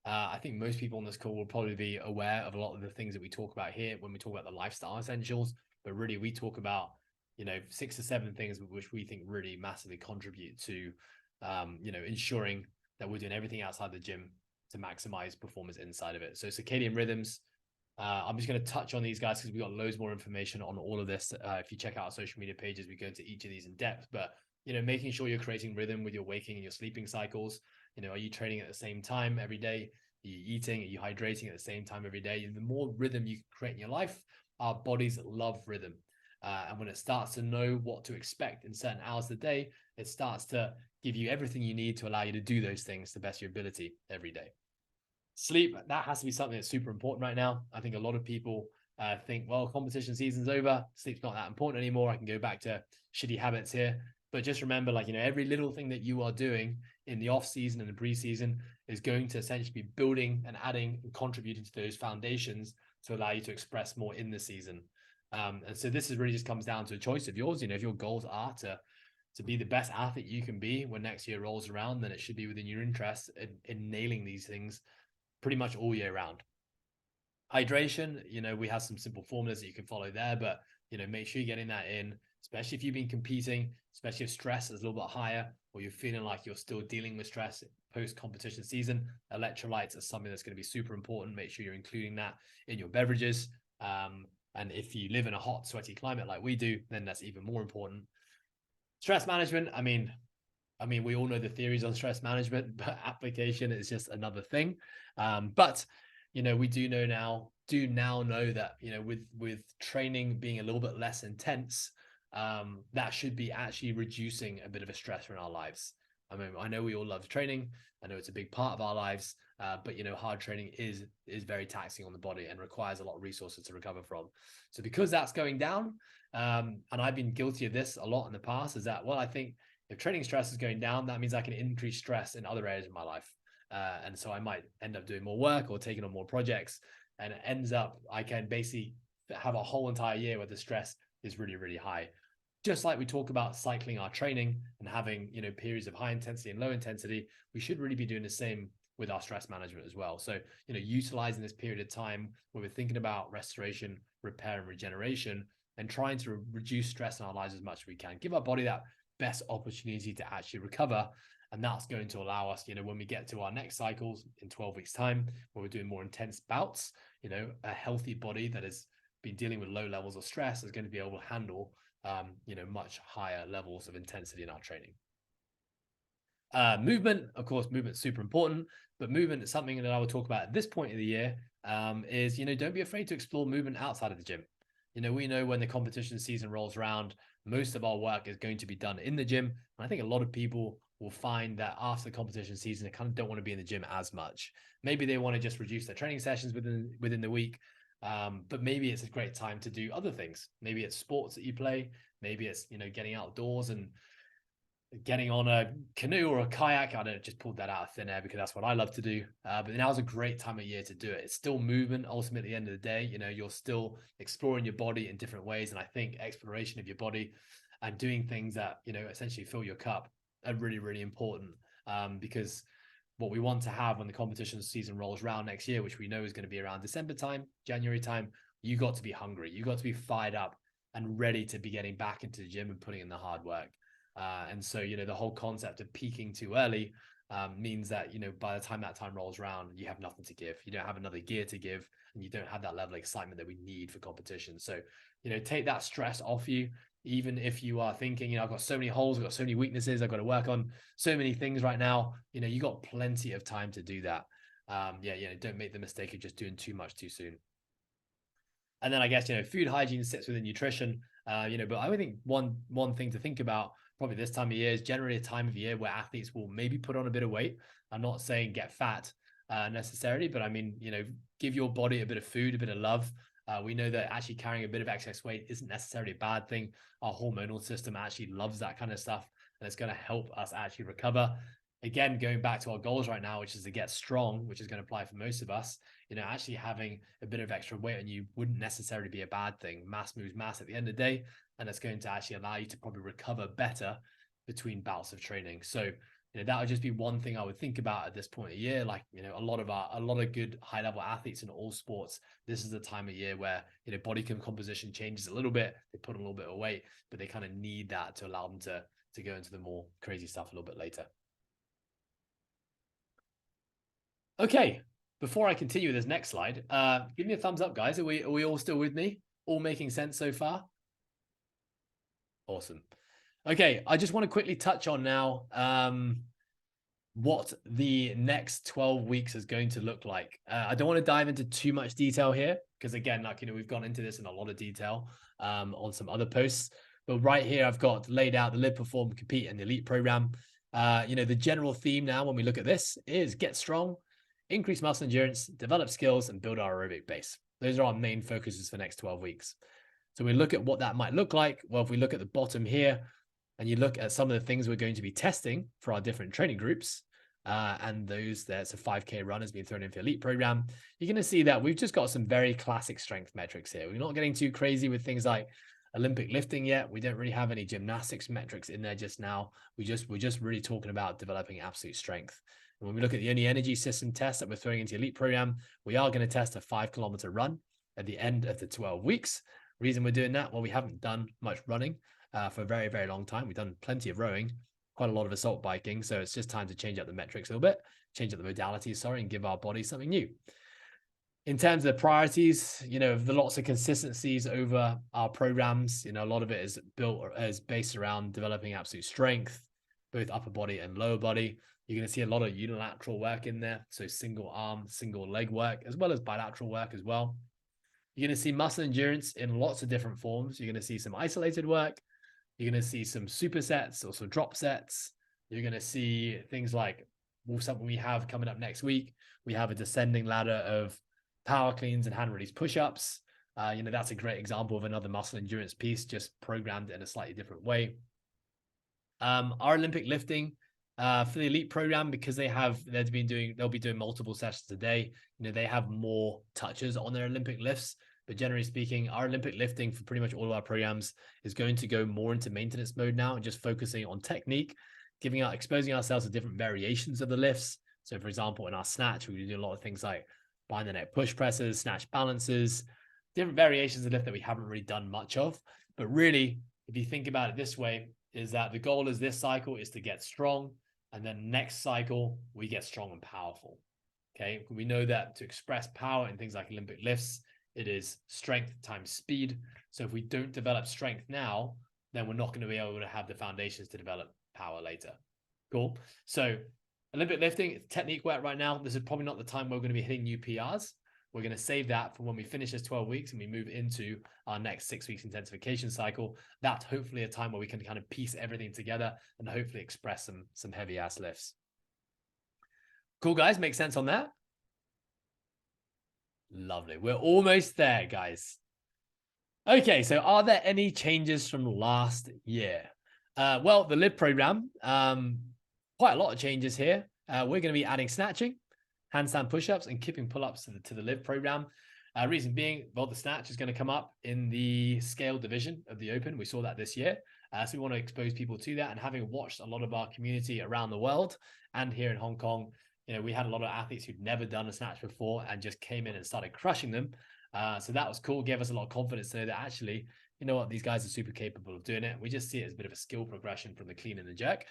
I think most people on this call will probably be aware of a lot of the things that we talk about here when we talk about the lifestyle essentials, but really we talk about, you know, 6 to 7 things which we think really massively contribute to, you know, ensuring that we're doing everything outside the gym to maximize performance inside of it. So circadian rhythms, I'm just going to touch on these guys because we've got loads more information on all of this. If you check out our social media pages, we go into each of these in depth, but, you know, making sure you're creating rhythm with your waking and your sleeping cycles. You know, are you training at the same time every day? Are you eating? Are you hydrating at the same time every day? The more rhythm you create in your life, our bodies love rhythm. And when it starts to know what to expect in certain hours of the day, it starts to give you everything you need to allow you to do those things to the best of your ability every day. Sleep, that has to be something that's super important right now. I think a lot of people think, well, competition season's over, sleep's not that important anymore, I can go back to shitty habits here. But just remember, like, you know, every little thing that you are doing in the off season and the preseason is going to essentially be building and adding and contributing to those foundations to allow you to express more in the season. And so this is really just comes down to a choice of yours. You know, if your goals are to be the best athlete you can be when next year rolls around, then it should be within your interest in nailing these things pretty much all year round. Hydration, you know, we have some simple formulas that you can follow there, but, you know, make sure you're getting that in, especially if you've been competing, especially if stress is a little bit higher or you're feeling like you're still dealing with stress post-competition season. Electrolytes are something that's going to be super important. Make sure you're including that in your beverages. And if you live in a hot, sweaty climate like we do, then that's even more important. Stress management, I mean, we all know the theories on stress management, but application is just another thing. But, you know, we do now know that, you know, with training being a little bit less intense, that should be actually reducing a bit of a stressor in our lives. I mean, I know we all love training. I know it's a big part of our lives, but hard training is very taxing on the body and requires a lot of resources to recover from. So because that's going down, and I've been guilty of this a lot in the past, is that, well, I think if training stress is going down, that means I can increase stress in other areas of my life. And so I might end up doing more work or taking on more projects, and it ends up I can basically have a whole entire year where the stress is really, really high. Just like we talk about cycling our training and having, periods of high intensity and low intensity, we should really be doing the same with our stress management as well. So, utilizing this period of time where we're thinking about restoration, repair, and regeneration, and trying to reduce stress in our lives as much as we can, give our body that best opportunity to actually recover. And that's going to allow us, when we get to our next cycles in 12 weeks time, where we're doing more intense bouts, a healthy body that has been dealing with low levels of stress is going to be able to handle much higher levels of intensity in our training. Movement, of course, movement's super important, but movement is something that I will talk about at this point of the year, is, don't be afraid to explore movement outside of the gym. We know when the competition season rolls around, most of our work is going to be done in the gym. And I think a lot of people will find that after the competition season, they kind of don't want to be in the gym as much. Maybe they want to just reduce their training sessions within the week. But maybe it's a great time to do other things. Maybe it's sports that you play. Maybe it's, getting outdoors and getting on a canoe or a kayak. I don't just pulled that out of thin air because that's what I love to do. But now's a great time of year to do it. It's still movement. Ultimately, at the end of the day, you're still exploring your body in different ways. And I think exploration of your body and doing things that, essentially fill your cup are really, really important, because what we want to have when the competition season rolls around next year, which we know is going to be around December time, January time, you got to be hungry. You got to be fired up and ready to be getting back into the gym and putting in the hard work. And so, the whole concept of peaking too early means that, by the time that time rolls around, you have nothing to give. You don't have another gear to give, and you don't have that level of excitement that we need for competition. So, take that stress off you. Even if you are thinking, I've got so many holes, I've got so many weaknesses, I've got to work on so many things right now, you got plenty of time to do that. Don't make the mistake of just doing too much too soon. And then I guess, food hygiene sits within nutrition, but I would think one thing to think about probably this time of year is generally a time of year where athletes will maybe put on a bit of weight. I'm not saying get fat necessarily, but I mean, give your body a bit of food, a bit of love. We know that actually carrying a bit of excess weight isn't necessarily a bad thing. Our hormonal system actually loves that kind of stuff, and it's going to help us actually recover. Again, going back to our goals right now, which is to get strong, which is going to apply for most of us, actually having a bit of extra weight on you wouldn't necessarily be a bad thing. Mass moves mass at the end of the day, and it's going to actually allow you to probably recover better between bouts of training. So, that would just be one thing I would think about at this point of year. Like, a lot of good high level athletes in all sports, this is the time of year where, body composition changes a little bit. They put on a little bit of weight, but they kind of need that to allow them to go into the more crazy stuff a little bit later. Okay, before I continue with this next slide, give me a thumbs up, guys. Are we all still with me? All making sense so far? Awesome. Okay, I just want to quickly touch on now what the next 12 weeks is going to look like. I don't want to dive into too much detail here because, again, we've gone into this in a lot of detail on some other posts. But right here, I've got laid out the Live, Perform, Compete, and the Elite program. The general theme now when we look at this is get strong, increase muscle endurance, develop skills, and build our aerobic base. Those are our main focuses for the next 12 weeks. So we look at what that might look like. Well, if we look at the bottom here and you look at some of the things we're going to be testing for our different training groups, and there's a 5K run has been thrown in for the Elite program, you're going to see that we've just got some very classic strength metrics here. We're not getting too crazy with things like Olympic lifting yet. We don't really have any gymnastics metrics in there just now. We're just really talking about developing absolute strength. And when we look at the only energy system test that we're throwing into the Elite program, we are going to test a 5-kilometer run at the end of the 12 weeks. Reason we're doing that, well, we haven't done much running for a very, very long time. We've done plenty of rowing, quite a lot of assault biking. So it's just time to change up the metrics a little bit, change up the modalities, and give our body something new. In terms of the priorities, the lots of consistencies over our programs, a lot of it is based around developing absolute strength, both upper body and lower body. You're going to see a lot of unilateral work in there. So single arm, single leg work, as well as bilateral work as well. You're going to see muscle endurance in lots of different forms. You're going to see some isolated work, You're going to see some supersets or some drop sets. You're going to see things like something we have coming up next week. We have a descending ladder of power cleans and hand release push-ups. That's a great example of another muscle endurance piece, just programmed in a slightly different way. Our Olympic lifting for the elite program, because they'll be doing multiple sessions a day. They have more touches on their Olympic lifts, but generally speaking, our Olympic lifting for pretty much all of our programs is going to go more into maintenance mode now and just focusing on technique, exposing ourselves to different variations of the lifts. So for example, in our snatch, we do a lot of things like behind the neck push presses, snatch balances, different variations of lift that we haven't really done much of. But really, if you think about it this way, is that the goal is this cycle is to get strong, and then next cycle we get strong and powerful. Okay, we know that to express power in things like Olympic lifts, it is strength times speed. So if we don't develop strength now, then we're not going to be able to have the foundations to develop power later. Cool. So Olympic lifting, technique work right now. This is probably not the time we're going to be hitting new PRs. We're going to save that for when we finish this 12 weeks and we move into our next 6 weeks intensification cycle. That's hopefully a time where we can kind of piece everything together and hopefully express some heavy ass lifts. Cool, guys. Make sense on that? Lovely. We're almost there, guys. Okay, so are there any changes from last year? Well, the LIV program, quite a lot of changes here. We're going to be adding snatching, handstand push-ups, and kipping pull-ups to the LIV program. Reason being, well, the snatch is going to come up in the scale division of the Open. We saw that this year. So we want to expose people to that. And having watched a lot of our community around the world and here in Hong Kong, we had a lot of athletes who'd never done a snatch before and just came in and started crushing them. So that was cool. Gave us a lot of confidence to know that actually, you know what, these guys are super capable of doing it. We just see it as a bit of a skill progression from the clean and the jerk.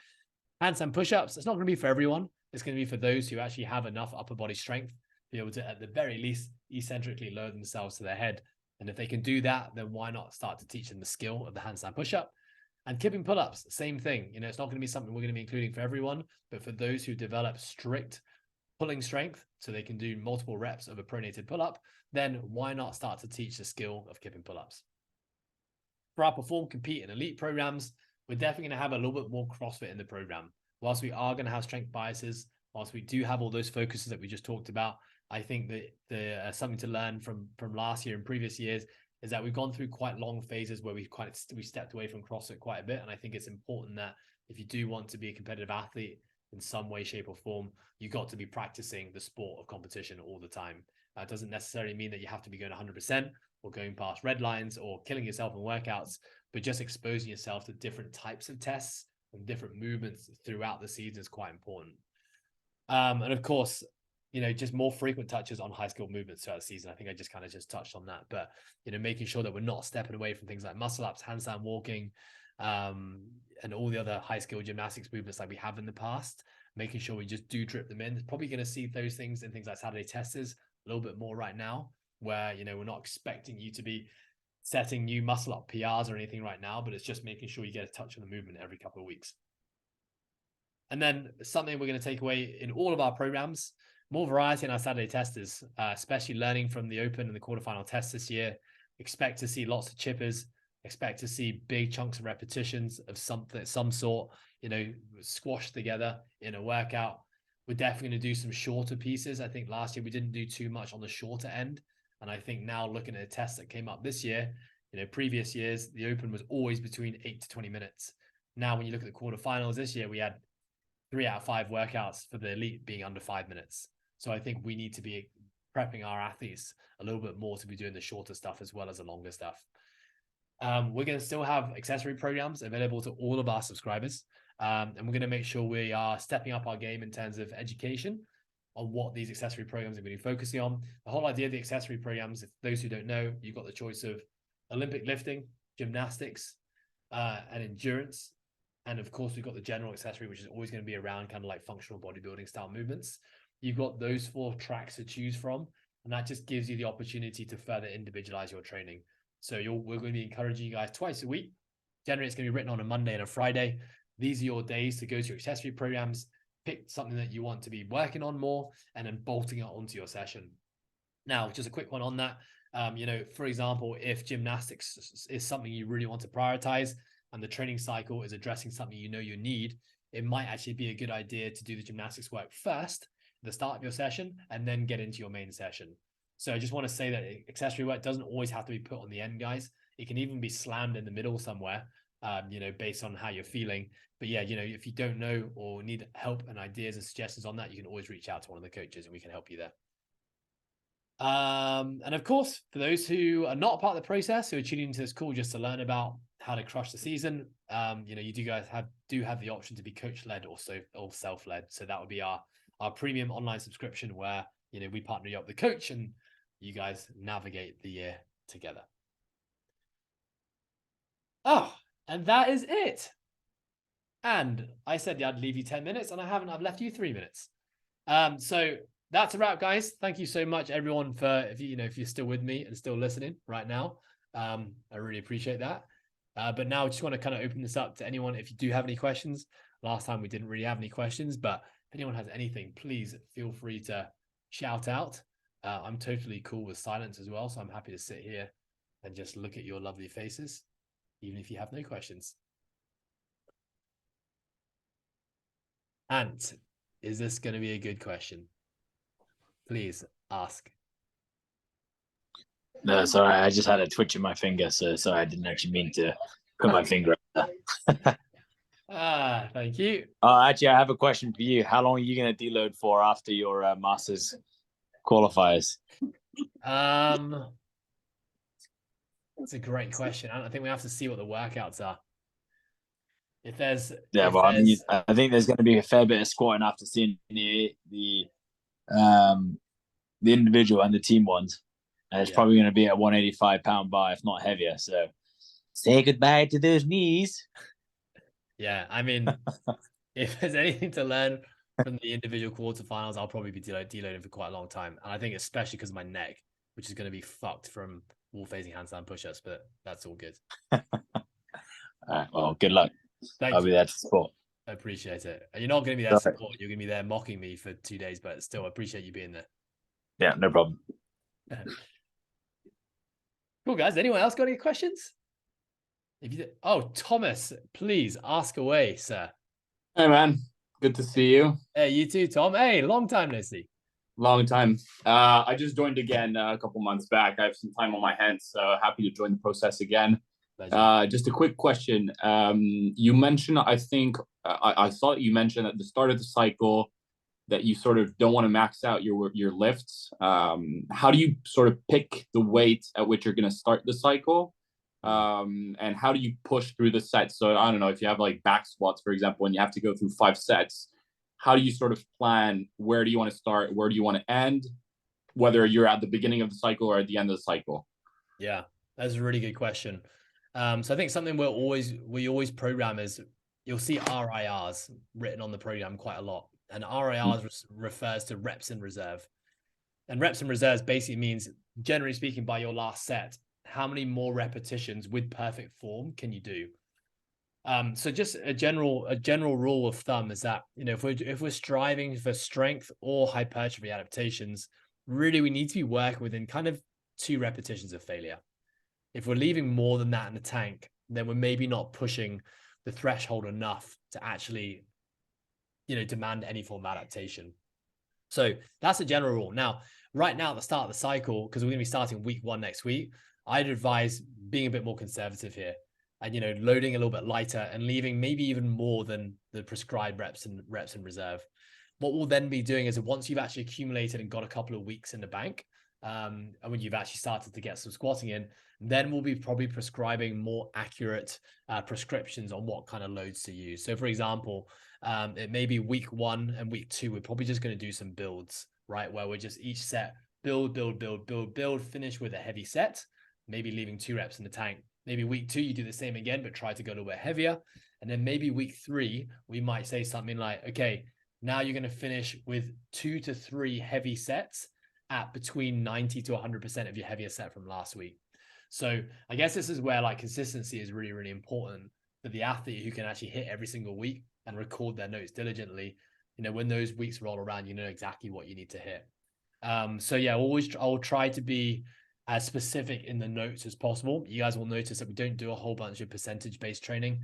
Handstand push-ups, it's not going to be for everyone. It's going to be for those who actually have enough upper body strength to be able to, at the very least, eccentrically lower themselves to their head. And if they can do that, then why not start to teach them the skill of the handstand push-up? And kipping pull-ups, same thing. It's not going to be something we're going to be including for everyone, but for those who develop strict pulling strength so they can do multiple reps of a pronated pull-up, then why not start to teach the skill of kipping pull-ups? For our perform, compete, and elite programs, we're definitely going to have a little bit more CrossFit in the program. Whilst we are going to have strength biases, whilst we do have all those focuses that we just talked about, I think that something to learn from last year and previous years is that we've gone through quite long phases where we stepped away from CrossFit quite a bit. And I think it's important that if you do want to be a competitive athlete in some way, shape, or form, you got to be practicing the sport of competition all the time. It doesn't necessarily mean that you have to be going 100% or going past red lines or killing yourself in workouts, but just exposing yourself to different types of tests and different movements throughout the season is quite important. And of course, just more frequent touches on high skill movements throughout the season. I think I just kind of touched on that, but making sure that we're not stepping away from things like muscle ups, handstand walking, and all the other high skill gymnastics movements like we have in the past, making sure we just do drip them in. Probably going to see those things in things like Saturday testers a little bit more right now, where we're not expecting you to be setting new muscle up PRs or anything right now, but it's just making sure you get a touch on the movement every couple of weeks. And then something we're going to take away in all of our programs, more variety in our Saturday testers, especially learning from the Open and the quarterfinal tests this year. Expect to see lots of chippers, expect to see big chunks of repetitions of some sort, squashed together in a workout. We're definitely going to do some shorter pieces. I think last year we didn't do too much on the shorter end. And I think now looking at a test that came up this year, previous years, the Open was always between 8 to 20 minutes. Now, when you look at the quarterfinals this year, we had 3 out of 5 workouts for the elite being under 5 minutes. So I think we need to be prepping our athletes a little bit more to be doing the shorter stuff as well as the longer stuff. We're going to still have accessory programs available to all of our subscribers. And we're going to make sure we are stepping up our game in terms of education on what these accessory programs are going to be focusing on. The whole idea of the accessory programs, if those who don't know, you've got the choice of Olympic lifting, gymnastics, and endurance. And of course, we've got the general accessory, which is always going to be around kind of like functional bodybuilding style movements. You've got those 4 tracks to choose from, and that just gives you the opportunity to further individualize your training. So we're going to be encouraging you guys twice a week. Generally, it's going to be written on a Monday and a Friday. These are your days to go to your accessory programs, pick something that you want to be working on more, and then bolting it onto your session. Now, just a quick one on that. For example, if gymnastics is something you really want to prioritize, and the training cycle is addressing something you know you need, it might actually be a good idea to do the gymnastics work first, at the start of your session, and then get into your main session. So I just want to say that accessory work doesn't always have to be put on the end, guys. It can even be slammed in the middle somewhere, based on how you're feeling. But yeah, if you don't know or need help and ideas and suggestions on that, you can always reach out to one of the coaches and we can help you there. And of course, for those who are not part of the process, who are tuning into this call just to learn about how to crush the season, you guys have the option to be coach-led or self-led. So that would be our premium online subscription where, we partner you up with the coach and you guys navigate the year together. Oh, and that is it. And I said I'd leave you 10 minutes and I haven't. I've left you 3 minutes. So that's a wrap, guys. Thank you so much, everyone, for if you're still with me and still listening right now. I really appreciate that. But now I just want to kind of open this up to anyone. If you do have any questions, last time we didn't really have any questions, but if anyone has anything, please feel free to shout out. I'm totally cool with silence as well. So I'm happy to sit here and just look at your lovely faces, even if you have no questions. Ant, is this going to be a good question? Please ask. No, sorry, I just had a twitch in my finger, so sorry, I didn't actually mean to put my finger up there. Thank you. Actually, I have a question for you. How long are you going to deload for after your Masters qualifiers? It's a great question. I think we have to see what the workouts are. I think there's going to be a fair bit of squatting after seeing the individual and the team ones, and it's probably going to be a 185-pound bar, if not heavier. So say goodbye to those knees. Yeah, I mean, if there's anything to learn from the individual quarterfinals, I'll probably be deloading for quite a long time, and I think especially because of my neck, which is going to be fucked from wall-facing handstand push-ups, but that's all good. All right, well, good luck. Thank I'll you. be there to support. I appreciate it. And you're not going to be there to support. You're going to be there mocking me for 2 days, but still, I appreciate you being there. Yeah, no problem. Cool, guys. Anyone else got any questions? Thomas, please ask away, sir. Hey, man. Good to see you. Hey, you too, Tom. Hey, long time no see. Long time. I just joined again a couple months back. I have some time on my hands, so happy to join the process again. Just a quick question. You mentioned, I think, I saw that you mentioned at the start of the cycle that you sort of don't want to max out your lifts. How do you sort of pick the weight at which you're going to start the cycle? And how do you push through the sets? So I don't know, if you have like back squats, for example, and you have to go through 5 sets, how do you sort of plan? Where do you want to start? Where do you want to end? Whether you're at the beginning of the cycle or at the end of the cycle? Yeah, that's a really good question. So I think something we always program is, you'll see RIRs written on the program quite a lot. And RIRs refers to reps in reserve. And reps in reserves basically means, generally speaking, by your last set, how many more repetitions with perfect form can you do? So just a general rule of thumb is that, if we're striving for strength or hypertrophy adaptations, really we need to be working within kind of 2 repetitions of failure. If we're leaving more than that in the tank, then we're maybe not pushing the threshold enough to actually, demand any form of adaptation. So that's a general rule. Now, right now at the start of the cycle, because we're going to be starting week 1 next week, I'd advise being a bit more conservative here and, loading a little bit lighter and leaving maybe even more than the prescribed reps in reserve. What we'll then be doing is, once you've actually accumulated and got a couple of weeks in the bank, and when you've actually started to get some squatting in, then we'll be probably prescribing more accurate prescriptions on what kind of loads to use. So for example, it may be week 1 and week 2, we're probably just going to do some builds, right? Where we're just each set, build, finish with a heavy set, maybe leaving 2 reps in the tank. Maybe week 2, you do the same again, but try to go a little bit heavier. And then maybe week 3, we might say something like, okay, now you're going to finish with 2 to 3 heavy sets at between 90 to 100% of your heavier set from last week. So I guess this is where like consistency is really, really important for the athlete who can actually hit every single week and record their notes diligently. When those weeks roll around, you know exactly what you need to hit. So yeah, I'll try to be as specific in the notes as possible. You guys will notice that we don't do a whole bunch of percentage-based training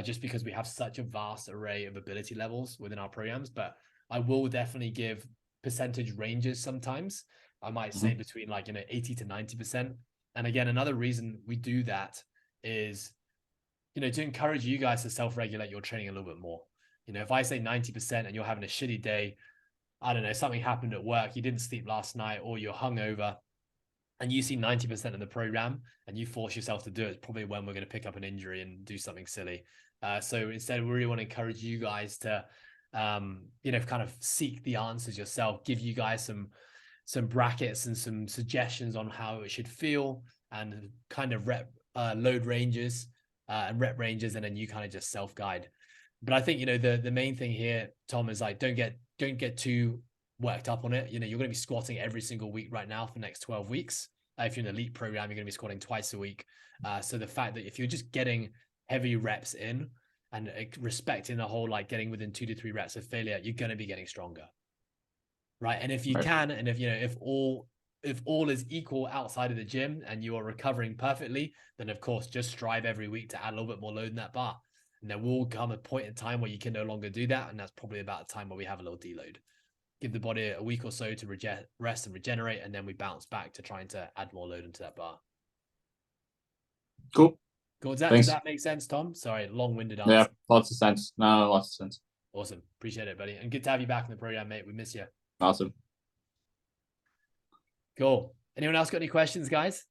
just because we have such a vast array of ability levels within our programs. But I will definitely give percentage ranges sometimes. I might say between 80 to 90%. And again, another reason we do that is, to encourage you guys to self-regulate your training a little bit more. If I say 90% and you're having a shitty day, I don't know, something happened at work, you didn't sleep last night, or you're hungover, and you see 90% of the program and you force yourself to do it, it's probably when we're going to pick up an injury and do something silly. So instead, we really want to encourage you guys to, kind of seek the answers yourself, give you guys some brackets and some suggestions on how it should feel, and kind of load ranges and rep ranges, and then you kind of just self-guide. But I think, the main thing here, Tom, is like, don't get too worked up on it. You're going to be squatting every single week right now for the next 12 weeks. If you're in an elite program, you're going to be squatting twice a week. So the fact that if you're just getting heavy reps in and respecting the whole, getting within 2 to 3 reps of failure, you're going to be getting stronger. Right. And if you can, and if all is equal outside of the gym and you are recovering perfectly, then of course, just strive every week to add a little bit more load in that bar. And there will come a point in time where you can no longer do that. And that's probably about the time where we have a little deload. Give the body a week or so to rest and regenerate, and then we bounce back to trying to add more load into that bar. Cool. Does that make sense, Tom? Sorry, long-winded answer. Yeah, lots of sense. No, lots of sense. Awesome. Appreciate it, buddy. And good to have you back in the program, mate. We miss you. Awesome. Cool. Anyone else got any questions, guys?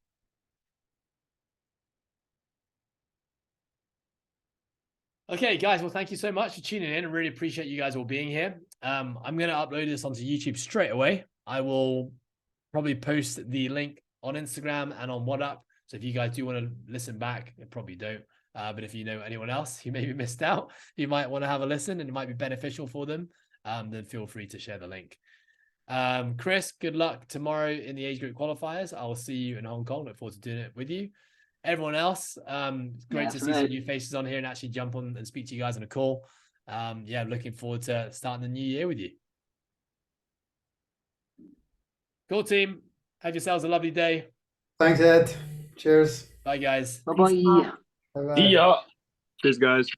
Okay, guys. Well, thank you so much for tuning in. I really appreciate you guys all being here. I'm going to upload this onto YouTube straight away. I will probably post the link on Instagram and on WhatsApp. So if you guys do want to listen back, you probably don't. But if you know anyone else who maybe missed out, you might want to have a listen and it might be beneficial for them, then feel free to share the link. Chris, good luck tomorrow in the age group qualifiers. I'll see you in Hong Kong. Look forward to doing it with you. Everyone else, great to see some new faces on here and actually jump on and speak to you guys on a call. Looking forward to starting the new year with you. Cool, team. Have yourselves a lovely day. Thanks, Ed. Cheers. Bye, guys. Bye-bye. Bye-bye. See ya. Cheers, guys.